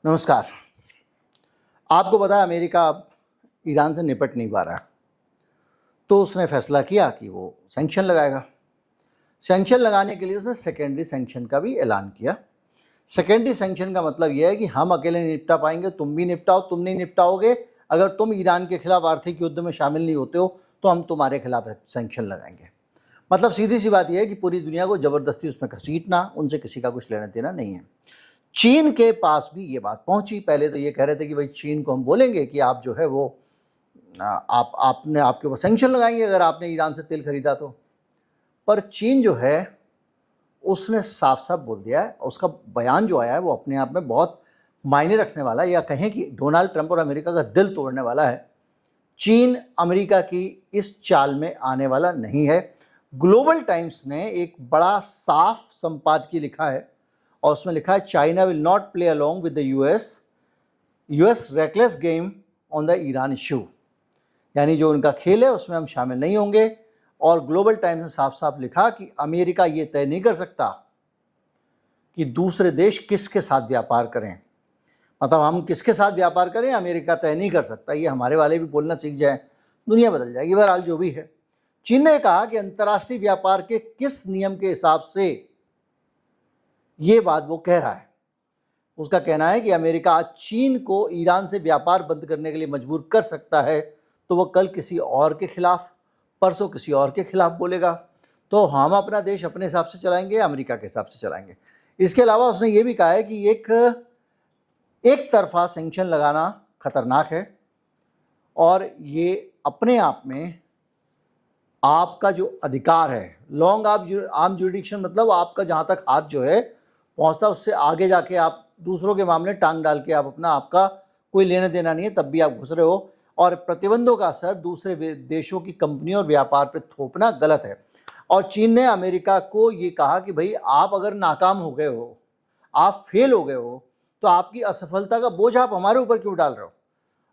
नमस्कार। आपको पता है अमेरिका अब ईरान से निपट नहीं पा रहा है, तो उसने फैसला किया कि वो सैंक्शन लगाएगा। सैंक्शन लगाने के लिए उसने सेकेंडरी सैंक्शन का भी ऐलान किया। सेकेंडरी सैंक्शन का मतलब यह है कि हम अकेले नहीं निपटा पाएंगे, तुम भी निपटाओ, तुम नहीं निपटाओगे, अगर तुम ईरान के खिलाफ आर्थिक युद्ध में शामिल नहीं होते हो तो हम तुम्हारे खिलाफ सैंक्शन लगाएंगे। मतलब सीधी सी बात यह है कि पूरी दुनिया को ज़बरदस्ती उसमें घसीटना, उनसे किसी का कुछ लेना देना नहीं है। चीन के पास भी ये बात पहुंची। पहले तो ये कह रहे थे कि भाई चीन को हम बोलेंगे कि आप जो है वो आपके ऊपर सैंक्शन लगाएंगे अगर आपने ईरान से तेल खरीदा तो। पर चीन जो है उसने साफ साफ बोल दिया है, उसका बयान जो आया है वो अपने आप में बहुत मायने रखने वाला है, या कहें कि डोनाल्ड ट्रंप और अमेरिका का दिल तोड़ने वाला है। चीन अमेरिका की इस चाल में आने वाला नहीं है। ग्लोबल टाइम्स ने एक बड़ा साफ संपादकीय लिखा है और उसमें लिखा है China will not play along with the US reckless game on the Iran issue, यानी जो उनका खेल है उसमें हम शामिल नहीं होंगे। और ग्लोबल टाइम्स ने साफ साफ लिखा कि अमेरिका ये तय नहीं कर सकता कि दूसरे देश किसके साथ व्यापार करें, मतलब हम किसके साथ व्यापार करें अमेरिका तय नहीं कर सकता। ये हमारे वाले भी बोलना सीख जाए, दुनिया बदल जाएगी। बहरहाल जो भी है, चीन ने कहा कि अंतर्राष्ट्रीय व्यापार के किस नियम के हिसाब से ये बात वो कह रहा है। उसका कहना है कि अमेरिका आज चीन को ईरान से व्यापार बंद करने के लिए मजबूर कर सकता है, तो वह कल किसी और के खिलाफ, परसों किसी और के खिलाफ बोलेगा। तो हम अपना देश अपने हिसाब से चलाएंगे, अमेरिका के हिसाब से चलाएंगे। इसके अलावा उसने ये भी कहा है कि एक तरफा सैंक्शन लगाना खतरनाक है और ये अपने आप में आपका जो अधिकार है, लॉन्ग आर्म जुरिडिक्शन, मतलब आपका जहाँ तक हाथ जो है पहुँचता उससे आगे जाके आप दूसरों के मामले टांग डाल के आपका कोई लेना देना नहीं है, तब भी आप घुस रहे हो। और प्रतिबंधों का असर दूसरे देशों की कंपनियों और व्यापार पर थोपना गलत है। और चीन ने अमेरिका को ये कहा कि भाई आप अगर नाकाम हो गए हो, आप फेल हो गए हो, तो आपकी असफलता का बोझ आप हमारे ऊपर क्यों डाल रहे हो,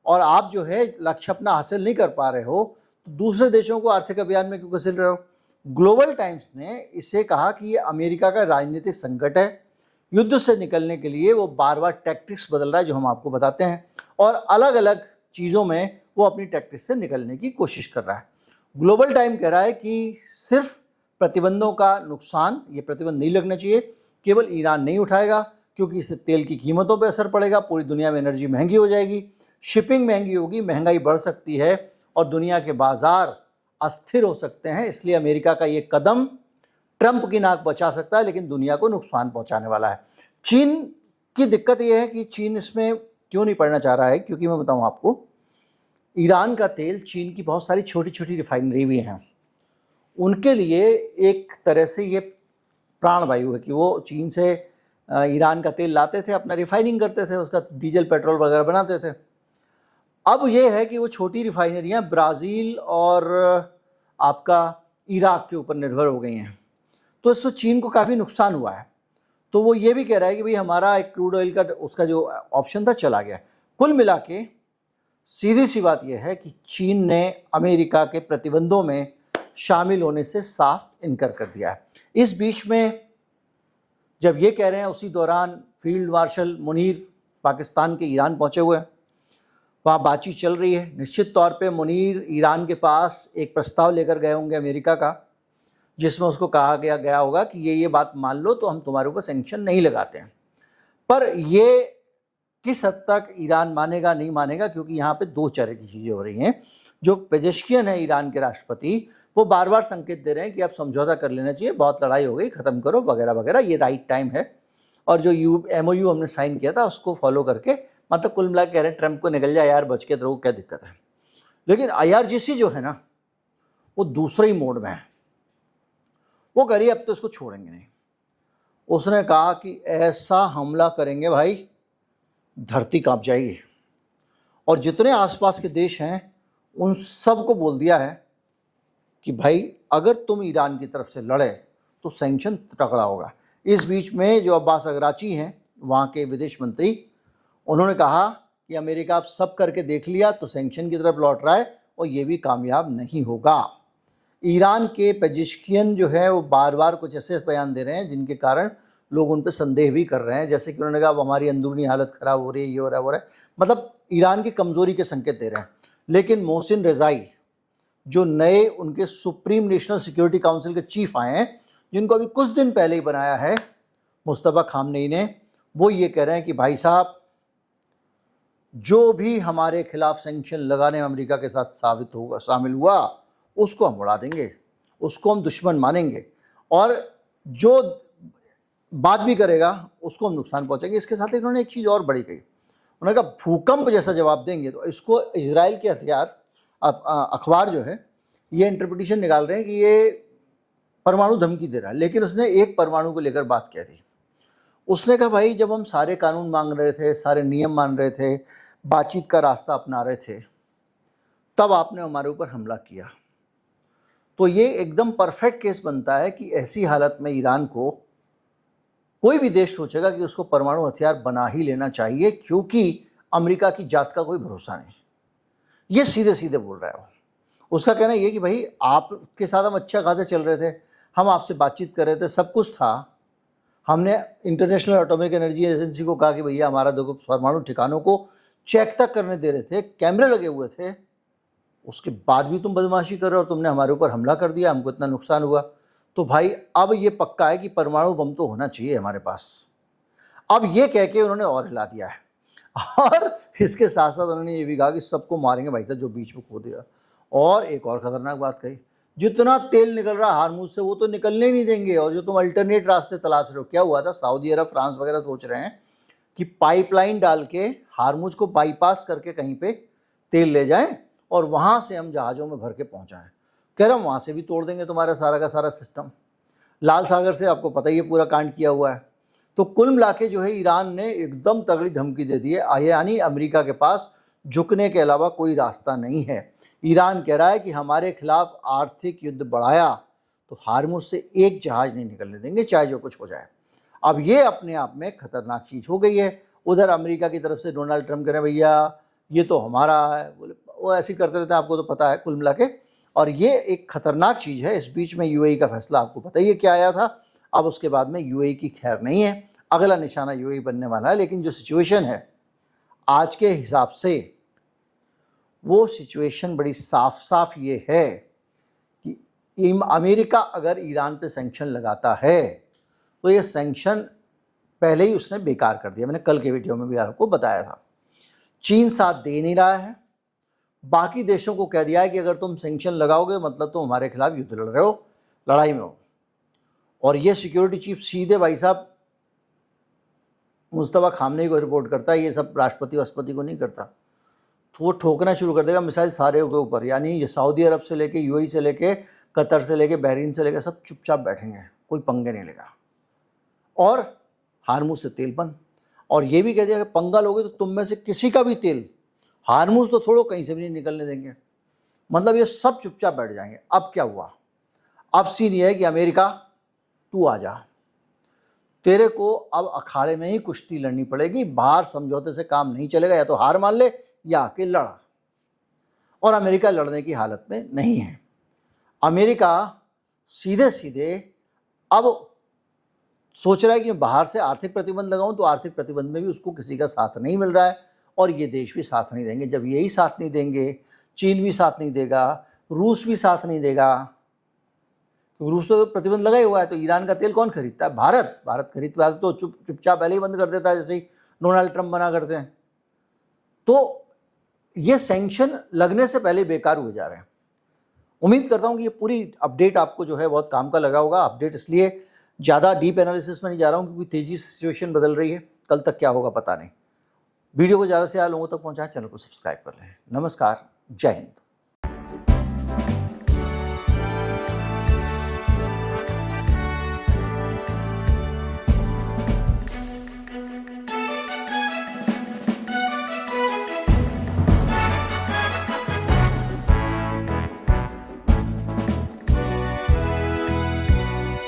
और आप जो है लक्ष्य अपना हासिल नहीं कर पा रहे हो तो दूसरे देशों को आर्थिक अभियान में क्यों घसीट रहे हो। ग्लोबल टाइम्स ने इसे कहा कि ये अमेरिका का राजनीतिक संकट है। युद्ध से निकलने के लिए वो बार बार टैक्टिक्स बदल रहा है, जो हम आपको बताते हैं, और अलग अलग चीज़ों में वो अपनी टैक्टिक्स से निकलने की कोशिश कर रहा है। ग्लोबल टाइम कह रहा है कि सिर्फ प्रतिबंधों का नुकसान, ये प्रतिबंध नहीं लगना चाहिए, केवल ईरान नहीं उठाएगा क्योंकि इससे तेल की कीमतों पर असर पड़ेगा, पूरी दुनिया में एनर्जी महंगी हो जाएगी, शिपिंग महंगी होगी, महंगाई बढ़ सकती है और दुनिया के बाजार अस्थिर हो सकते हैं। इसलिए अमेरिका का ये कदम ट्रंप की नाक बचा सकता है लेकिन दुनिया को नुकसान पहुंचाने वाला है। चीन की दिक्कत यह है कि चीन इसमें क्यों नहीं पड़ना चाह रहा है, क्योंकि मैं बताऊं आपको, ईरान का तेल, चीन की बहुत सारी छोटी छोटी रिफाइनरी भी हैं, उनके लिए एक तरह से ये प्राणवायु है कि वो चीन से ईरान का तेल लाते थे, अपना रिफाइनिंग करते थे, उसका डीजल पेट्रोल वगैरह बनाते थे। अब ये है कि वो छोटी रिफाइनरियाँ ब्राज़ील और आपका इराक के ऊपर निर्भर हो गई हैं, तो इससे चीन को काफ़ी नुकसान हुआ है। तो वो ये भी कह रहा है कि भाई हमारा एक क्रूड ऑयल का उसका जो ऑप्शन था चला गया। कुल मिला के सीधी सी बात यह है कि चीन ने अमेरिका के प्रतिबंधों में शामिल होने से साफ इनकार कर दिया है। इस बीच में जब ये कह रहे हैं, उसी दौरान फील्ड मार्शल मुनीर पाकिस्तान के ईरान पहुंचे हुए हैं, वहाँ बातचीत चल रही है। निश्चित तौर पे मुनीर ईरान के पास एक प्रस्ताव लेकर गए होंगे अमेरिका का, जिसमें उसको कहा गया होगा कि ये बात मान लो तो हम तुम्हारे ऊपर सैंक्शन नहीं लगाते हैं। पर ये किस हद तक ईरान मानेगा नहीं मानेगा, क्योंकि यहाँ पे दो तरह की चीज़ें हो रही हैं। जो पेजेश्कियन है ईरान के राष्ट्रपति, वो बार बार संकेत दे रहे हैं कि अब समझौता कर लेना चाहिए, बहुत लड़ाई हो गई, ख़त्म करो वगैरह वगैरह, ये राइट टाइम है। और जो MOU हमने साइन किया था उसको फॉलो करके, मतलब कुल मिला कह रहे हैं ट्रंप को निकल जाए यार, बच के रहो, क्या दिक्कत है। लेकिन IRGC जो है ना, वो दूसरे ही मोड में है। वो कह रही है अब तो इसको छोड़ेंगे नहीं। उसने कहा कि ऐसा हमला करेंगे भाई धरती कांप जाएगी, और जितने आसपास के देश हैं उन सब को बोल दिया है कि भाई अगर तुम ईरान की तरफ से लड़े तो सैंक्शन तगड़ा होगा। इस बीच में जो अब्बास अगराची हैं, वहाँ के विदेश मंत्री, उन्होंने कहा कि अमेरिका अब सब करके देख लिया तो सैंक्शन की तरफ लौट रहा है और ये भी कामयाब नहीं होगा। ईरान के पेजेश्कियन जो है वो बार बार कुछ ऐसे बयान दे रहे हैं जिनके कारण लोग उन पे संदेह भी कर रहे हैं, जैसे कि उन्होंने कहा अब हमारी अंदरूनी हालत ख़राब हो रही है, ये हो रहा है वो रहा है, मतलब ईरान की कमज़ोरी के संकेत दे रहे हैं। लेकिन मोहसिन रज़ाई जो नए उनके सुप्रीम नेशनल सिक्योरिटी काउंसिल के चीफ आए हैं, जिनको अभी कुछ दिन पहले ही बनाया है मुस्तफ़ा खामनेई ने, वो ये कह रहे हैं कि भाई साहब जो भी हमारे खिलाफ सैंक्शन लगाने में अमेरिका के साथ शामिल हुआ उसको हम उड़ा देंगे, उसको हम दुश्मन मानेंगे, और जो बात भी करेगा उसको हम नुकसान पहुंचेंगे। इसके साथ इन्होंने एक चीज़ और बड़ी कही, उन्होंने कहा भूकंप जैसा जवाब देंगे। तो इसको इजराइल के हथियार अखबार जो है ये इंटरप्रिटेशन निकाल रहे हैं कि ये परमाणु धमकी दे रहा है, लेकिन उसने एक परमाणु को लेकर बात कह दी। उसने कहा भाई जब हम सारे कानून मांग रहे थे, सारे नियम मान रहे थे, बातचीत का रास्ता अपना रहे थे, तब आपने हमारे ऊपर हमला किया। तो ये एकदम परफेक्ट केस बनता है कि ऐसी हालत में ईरान को कोई भी देश सोचेगा कि उसको परमाणु हथियार बना ही लेना चाहिए, क्योंकि अमेरिका की जात का कोई भरोसा नहीं। ये सीधे सीधे बोल रहा है वो। उसका कहना ये कि भाई आपके साथ हम अच्छा खासा चल रहे थे, हम आपसे बातचीत कर रहे थे, सब कुछ था, हमने इंटरनेशनल एटॉमिक एनर्जी एजेंसी को कहा कि भैया हमारा देखो परमाणु ठिकानों को चेक तक करने दे रहे थे, कैमरे लगे हुए थे, उसके बाद भी तुम बदमाशी कर रहे हो, तुमने हमारे ऊपर हमला कर दिया, हमको इतना नुकसान हुआ। तो भाई अब ये पक्का है कि परमाणु बम तो होना चाहिए हमारे पास। अब ये कह के उन्होंने और हिला दिया है, और इसके साथ साथ उन्होंने ये भी कहा कि सबको मारेंगे भाई साहब जो बीच में खो दिया। और एक और खतरनाक बात कही, जितना तेल निकल रहा है हार्मुज से वो तो निकलने ही नहीं देंगे, और जो तुम अल्टरनेट रास्ते तलाश रहे हो, क्या हुआ था सऊदी अरब फ्रांस वगैरह सोच रहे हैं कि पाइपलाइन डाल के हार्मुज को बाईपास करके कहीं पे तेल ले जाएं और वहाँ से हम जहाज़ों में भर के पहुँचाएँ। कह रहा हूँ वहाँ से भी तोड़ देंगे तुम्हारा सारा का सारा सिस्टम। लाल सागर से आपको पता ही है पूरा कांड किया हुआ है। तो कुल मिला के जो है ईरान ने एकदम तगड़ी धमकी दे दी है, यानी अमेरिका के पास झुकने के अलावा कोई रास्ता नहीं है। ईरान कह रहा है कि हमारे खिलाफ आर्थिक युद्ध बढ़ाया तो हार्मुज से एक जहाज़ नहीं निकलने देंगे, चाहे जो कुछ हो जाए। अब ये अपने आप में खतरनाक चीज़ हो गई है। उधर अमेरिका की तरफ से डोनाल्ड ट्रंप कह रहे हैं भैया ये तो हमारा है, बोले वो ऐसे ही करते रहते हैं, आपको तो पता है कुल मिला के। और ये एक खतरनाक चीज़ है। इस बीच में यूएई का फैसला आपको पता ही है क्या आया था। अब उसके बाद में यूएई की खैर नहीं है, अगला निशाना यूएई बनने वाला है। लेकिन जो सिचुएशन है आज के हिसाब से, वो सिचुएशन बड़ी साफ साफ ये है कि अमेरिका अगर ईरान पे सैंक्शन लगाता है तो ये सैंक्शन पहले ही उसने बेकार कर दिया। मैंने कल के वीडियो में भी आपको बताया था। चीन साथ दे नहीं रहा है, बाकी देशों को कह दिया है कि अगर तुम सैंक्शन लगाओगे मतलब तुम हमारे खिलाफ युद्ध लड़ रहे हो, लड़ाई में हो। और ये सिक्योरिटी चीफ सीधे भाई साहब मुस्तफ़ा खामनेई को रिपोर्ट करता है, ये सब राष्ट्रपति को नहीं करता। तो वो ठोकना शुरू कर देगा मिसाइल सारे के ऊपर। यानी ये सऊदी अरब से लेके यूएई से लेके कतर से लेके बहरीन से लेके सब चुपचाप बैठेंगे, कोई पंगे नहीं लेगा। और हार्मुज से तेल बंद। और ये भी कह दिया कि पंगा लोगे तो तुम में से किसी का भी तेल, हार्मुज तो छोड़ो कहीं से भी नहीं निकलने देंगे। मतलब ये सब चुपचाप बैठ जाएंगे। अब क्या हुआ, अब सीन ये है कि अमेरिका तू आ जा, तेरे को अब अखाड़े में ही कुश्ती लड़नी पड़ेगी, बाहर समझौते से काम नहीं चलेगा, या तो हार मान ले या आके लड़ा। और अमेरिका लड़ने की हालत में नहीं है। अमेरिका सीधे सीधे अब सोच रहा है कि मैं बाहर से आर्थिक प्रतिबंध लगाऊं, तो आर्थिक प्रतिबंध में भी उसको किसी का साथ नहीं मिल रहा है, और ये देश भी साथ नहीं देंगे। जब यही साथ नहीं देंगे, चीन भी साथ नहीं देगा, रूस भी साथ नहीं देगा, तो रूस तो प्रतिबंध लगा ही हुआ है। तो ईरान का तेल कौन खरीदता है? भारत खरीदता है, तो चुपचाप पहले ही बंद कर देता है, जैसे ही डोनाल्ड ट्रंप मना करते हैं। तो ये सैंक्शन लगने से पहले बेकार हुए जा रहे हैं। उम्मीद करता हूँ कि ये पूरी अपडेट आपको जो है बहुत काम का लगा होगा। अपडेट इसलिए ज़्यादा डीप एनालिसिस में नहीं जा रहा हूँ क्योंकि तेज़ी से सिचुएशन बदल रही है, कल तक क्या होगा पता नहीं। वीडियो को ज़्यादा से ज़्यादा लोगों तक पहुँचाएं, चैनल को सब्सक्राइब कर लें। नमस्कार, जय हिंद।